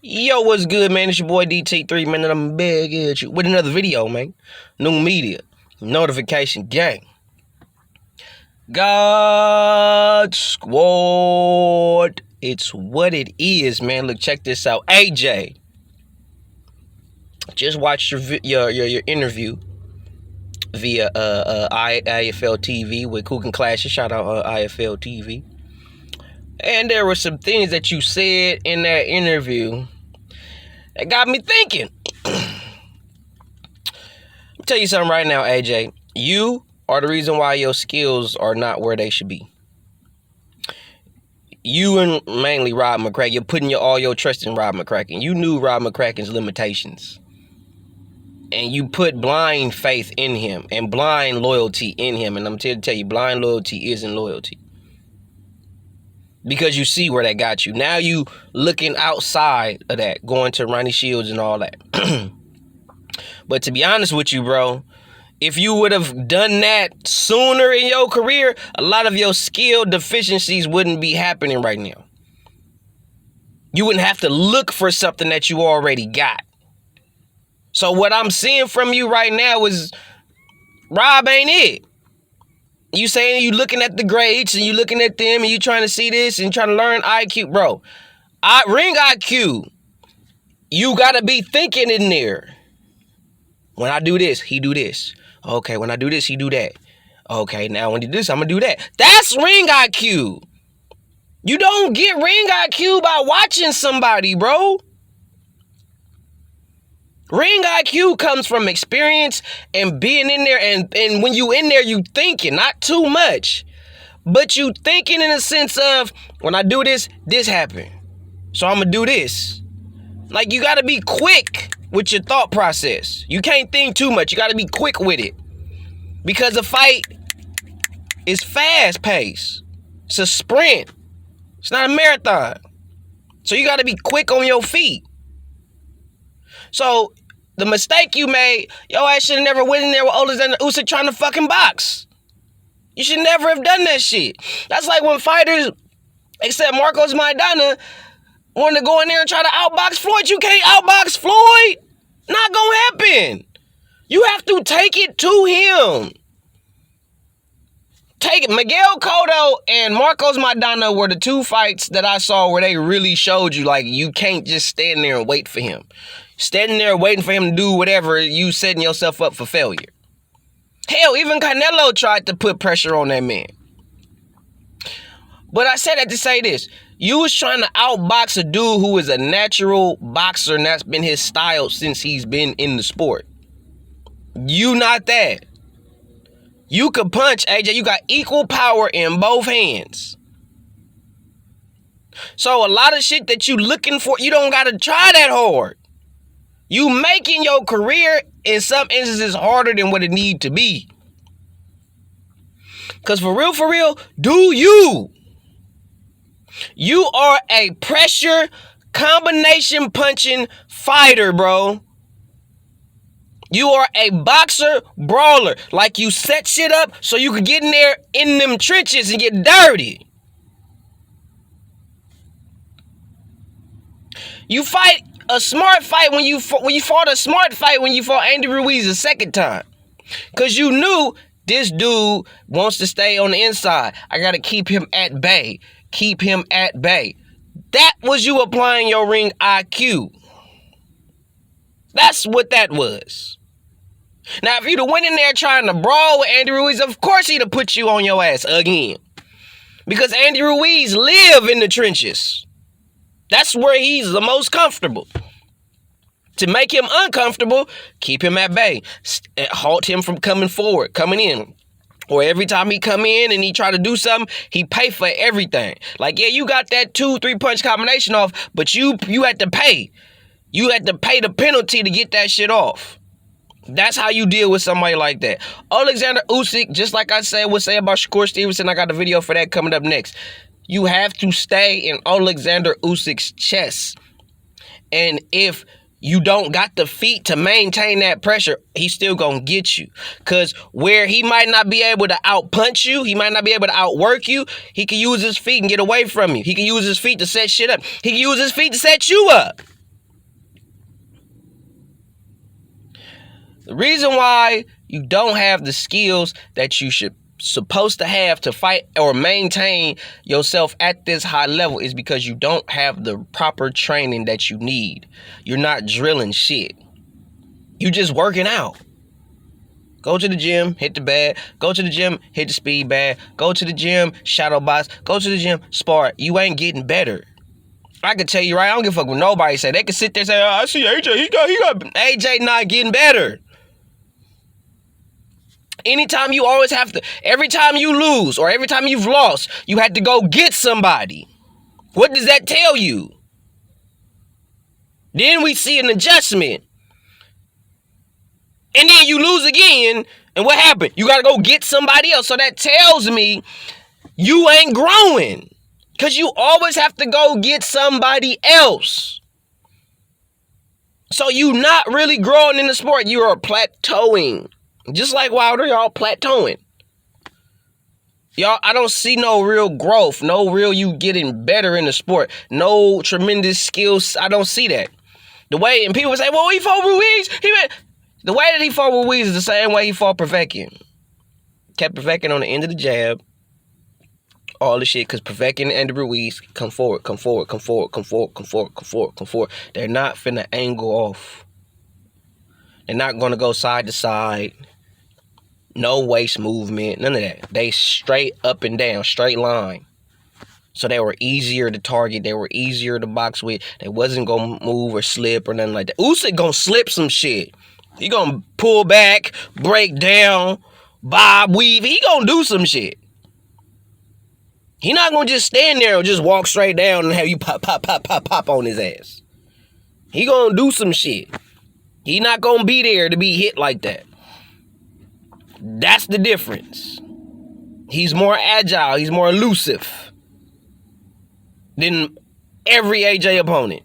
Yo, what's good, man? It's your boy DT3, man, and I'm back at you with another video, man. New media, notification gang. God Squad. It's what it is, man. Look, check this out. AJ, just watched your interview via IFL TV with Cooking Clashes. Shout out IFL TV. And there were some things that you said in that interview that got me thinking. I'll tell you something right now, AJ. You are the reason why your skills are not where they should be. You and mainly Rob McCraken, you're putting all your trust in Rob McCraken. You knew Rob McCraken's limitations. And you put blind faith in him and blind loyalty in him. And I'm here to tell you, blind loyalty isn't loyalty. Because you see where that got you. Now you looking outside of that, going to Ronnie Shields and all that. But to be honest with you, bro, if you would have done that sooner in your career, a lot of your skill deficiencies wouldn't be happening right now. You wouldn't have to look for something that you already got. So what I'm seeing from you right now is Rob ain't it. You saying you looking at the grades and you looking at them and you trying to see this and trying to learn IQ. Bro, ring IQ. You got to be thinking in there. When I do this, he do this. Okay, when I do this, he do that. Okay, now when he do this, I'm going to do that. That's ring IQ. You don't get ring IQ by watching somebody, bro. Ring IQ comes from experience and being in there, and when you in there, you thinking, not too much, but you thinking in a sense of, when I do this, this happened. So I'm going to do this. Like, you got to be quick with your thought process. You can't think too much. You got to be quick with it. Because a fight is fast paced. It's a sprint. It's not a marathon. So you got to be quick on your feet. So the mistake you made, your ass should have never went in there with Alexander Usyk trying to fucking box. You should never have done that shit. That's like when fighters, except Marcos Maidana, wanted to go in there and try to outbox Floyd. You can't outbox Floyd. Not gonna happen. You have to take it to him. Take it. Miguel Cotto and Marcos Maidana were the two fights that I saw where they really showed you, like, you can't just stand there and wait for him. Standing there waiting for him to do whatever, you setting yourself up for failure. Hell, even Canelo tried to put pressure on that man. But I said that to say this. You was trying to outbox a dude who is a natural boxer, and that's been his style since he's been in the sport. You not that. You could punch, AJ. You got equal power in both hands. So a lot of shit that you looking for, you don't got to try that hard. You making your career in some instances harder than what it need to be. Because for real, do you? You are a pressure combination punching fighter, bro. You are a boxer brawler. Like, you set shit up so you can get in there in them trenches and get dirty. You fight a smart fight when you fought a smart fight when you fought Andy Ruiz the second time. Because you knew this dude wants to stay on the inside. I got to keep him at bay. Keep him at bay. That was you applying your ring IQ. That's what that was. Now, if you'd have went in there trying to brawl with Andy Ruiz, of course he'd have put you on your ass again. Because Andy Ruiz live in the trenches. That's where he's the most comfortable. To make him uncomfortable, keep him at bay. Halt him from coming forward, coming in. Or every time he come in and he try to do something, he pay for everything. Like, yeah, you got that 2-3 punch combination off, but you had to pay. You had to pay the penalty to get that shit off. That's how you deal with somebody like that. Alexander Usyk, just like I said, would say about Shakur Stevenson, I got a video for that coming up next. You have to stay in Alexander Usyk's chest. And if you don't got the feet to maintain that pressure, he's still gonna get you. Because where he might not be able to outpunch you, he might not be able to outwork you, he can use his feet and get away from you. He can use his feet to set shit up. He can use his feet to set you up. The reason why you don't have the skills that you supposed to have to fight or maintain yourself at this high level is because you don't have the proper training that you need. You're not drilling shit. You just working out. Go to the gym, hit the bag. Go to the gym, hit the speed bag. Go to the gym, shadow box. Go to the gym, spar. You ain't getting better. I can tell you right, I don't give a fuck what nobody say. They can sit there and say, oh, I see AJ, he got AJ not getting better. Anytime you always have to, every time you lose or every time you've lost, you had to go get somebody. What does that tell you? Then we see an adjustment. And then you lose again. And what happened? You got to go get somebody else. So that tells me you ain't growing. Because you always have to go get somebody else. So you not really growing in the sport. You are plateauing. Just like Wilder, y'all plateauing. Y'all, I don't see no real growth. No real you getting better in the sport. No tremendous skills. I don't see that. The way, and people say, well, he fought Ruiz. The way that he fought Ruiz is the same way he fought Povetkin. Kept Povetkin on the end of the jab. All the shit, because Povetkin and Ruiz come forward. They're not finna angle off. They're not gonna go side to side. No waist movement, none of that. They straight up and down, straight line. So they were easier to target. They were easier to box with. They wasn't gonna move or slip or nothing like that. Usyk gonna slip some shit. He gonna pull back, break down, bob, weave. He gonna do some shit. He not gonna just stand there or just walk straight down and have you pop on his ass. He gonna do some shit. He not gonna be there to be hit like that. That's the difference. He's more agile. He's more elusive than every AJ opponent.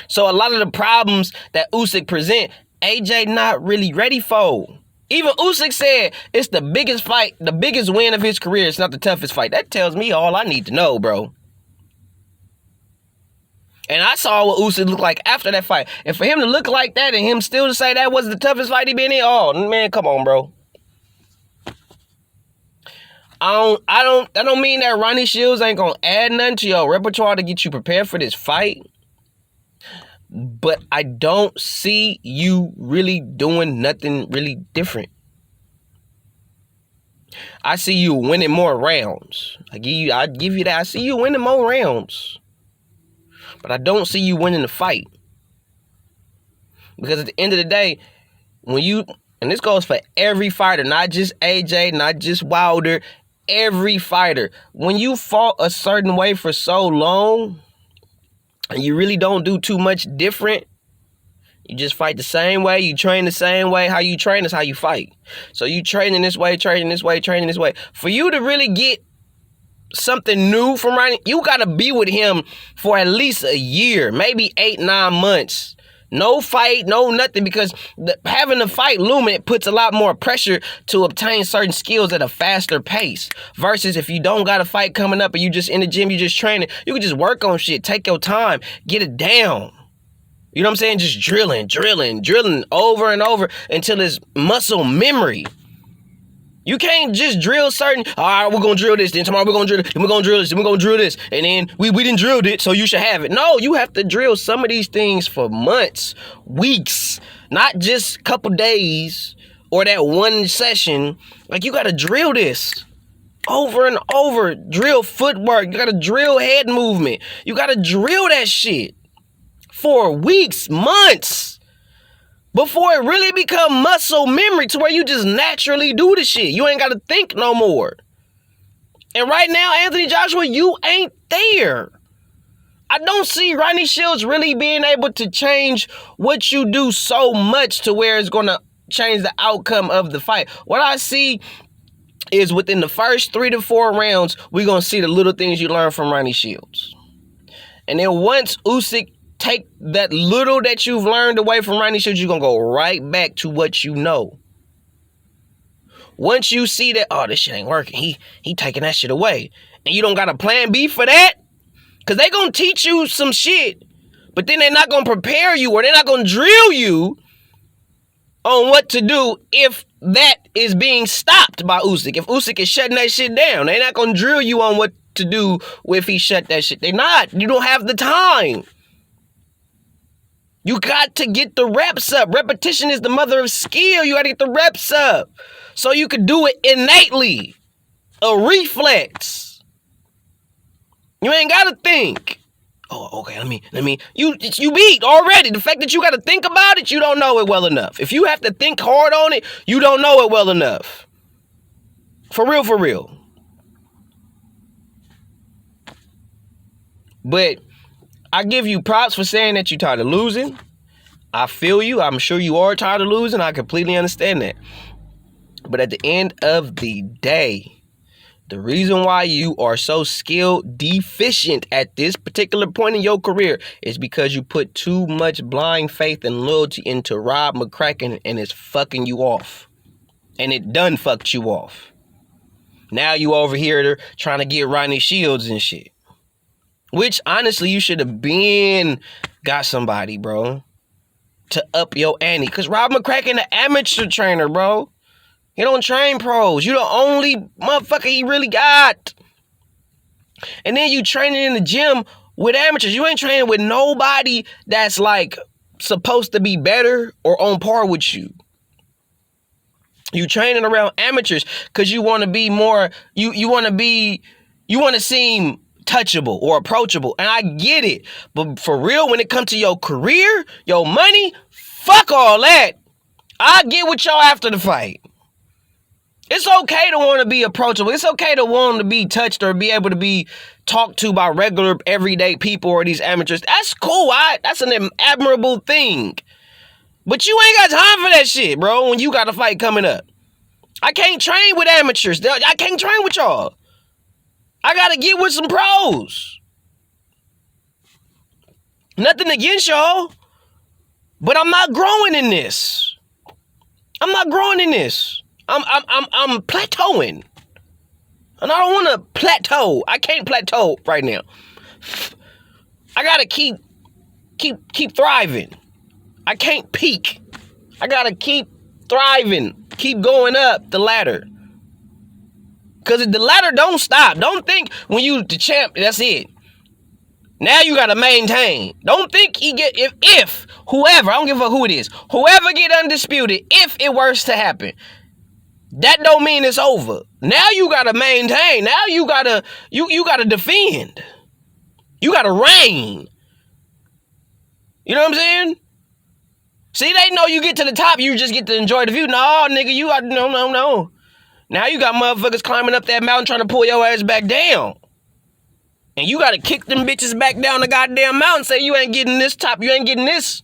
So a lot of the problems that Usyk present, AJ not really ready for. Even Usyk said it's the biggest fight, the biggest win of his career. It's not the toughest fight. That tells me all I need to know, bro. And I saw what Usyk looked like after that fight. And for him to look like that and him still to say that was the toughest fight he been in, oh man, come on, bro. That don't mean that Ronnie Shields ain't gonna add nothing to your repertoire to get you prepared for this fight. But I don't see you really doing nothing really different. I see you winning more rounds. I give you that. I see you winning more rounds. But I don't see you winning the fight. Because at the end of the day, and this goes for every fighter, not just AJ, not just Wilder, every fighter. When you fought a certain way for so long, and you really don't do too much different, you just fight the same way, you train the same way. How you train is how you fight. So you training this way, training this way, training this way. For you to really get something new from Ronnie, you got to be with him for at least a year, maybe 8-9 months. No fight, no nothing, because having a fight looming, it puts a lot more pressure to obtain certain skills at a faster pace. Versus if you don't got a fight coming up and you just in the gym, you just training, you can just work on shit, take your time, get it down. You know what I'm saying? Just drilling over and over until it's muscle memory. You can't just drill certain, all right, we're going to drill this, then tomorrow we're going to drill this, then we're going to drill this, then we're going to drill this, and then we didn't drill it, so you should have it. No, you have to drill some of these things for months, weeks, not just a couple days or that one session. Like, you got to drill this over and over. Drill footwork. You got to drill head movement. You got to drill that shit for weeks, months, before it really become muscle memory to where you just naturally do the shit. You ain't got to think no more. And right now, Anthony Joshua, you ain't there. I don't see Ronnie Shields really being able to change what you do so much to where it's going to change the outcome of the fight. What I see is within the first 3 to 4 rounds, we're going to see the little things you learn from Ronnie Shields. And then once Usyk take that little that you've learned away from Ronnie Shields, you're going to go right back to what you know. Once you see that, oh, this shit ain't working, he taking that shit away, and you don't got a plan B for that, because they going to teach you some shit, but then they're not going to prepare you, or they're not going to drill you on what to do if that is being stopped by Usyk. If Usyk is shutting that shit down, they're not gonna drill you on what to do if he shut that shit. They're not. You don't have the time. You got to get the reps up. Repetition is the mother of skill. You got to get the reps up so you can do it innately. A reflex. You ain't got to think. Oh, okay, let me. You beat already. The fact that you got to think about it, you don't know it well enough. If you have to think hard on it, you don't know it well enough. For real, for real. But I give you props for saying that you're tired of losing. I feel you. I'm sure you are tired of losing. I completely understand that. But at the end of the day, the reason why you are so skill deficient at this particular point in your career is because you put too much blind faith and loyalty into Rob McCraken, and it's fucking you off. And it done fucked you off. Now you over here trying to get Rodney Shields and shit. Which, honestly, you should have been got somebody, bro, to up your ante. Because Rob McCraken, the amateur trainer, bro. He don't train pros. You the only motherfucker he really got. And then you training in the gym with amateurs. You ain't training with nobody that's, like, supposed to be better or on par with you. You training around amateurs because you want to be more, you want to seem touchable or approachable, and I get it, but for real, when it comes to your career, your money, fuck all that. I get with y'all after the fight. It's okay to want to be approachable. It's okay to want to be touched or be able to be talked to by regular, everyday people or these amateurs. That's cool. That's an admirable thing. But you ain't got time for that shit, bro, when you got a fight coming up. I can't train with amateurs. I can't train with y'all. I gotta get with some pros. Nothing against y'all, but I'm not growing in this. I'm not growing in this. I'm plateauing, and I don't want to plateau. I can't plateau right now. I gotta keep thriving. I can't peak. I gotta keep thriving. Keep going up the ladder. Because the ladder don't stop. Don't think when you the champ, that's it. Now you got to maintain. Don't think he get, if whoever, I don't give a fuck who it is, whoever get undisputed, if it were to happen, that don't mean it's over. Now you got to maintain. Now you got to defend. You got to reign. You know what I'm saying? See, they know you get to the top, you just get to enjoy the view. No, nigga, you got, no. Now you got motherfuckers climbing up that mountain trying to pull your ass back down. And you got to kick them bitches back down the goddamn mountain, say you ain't getting this top, you ain't getting this.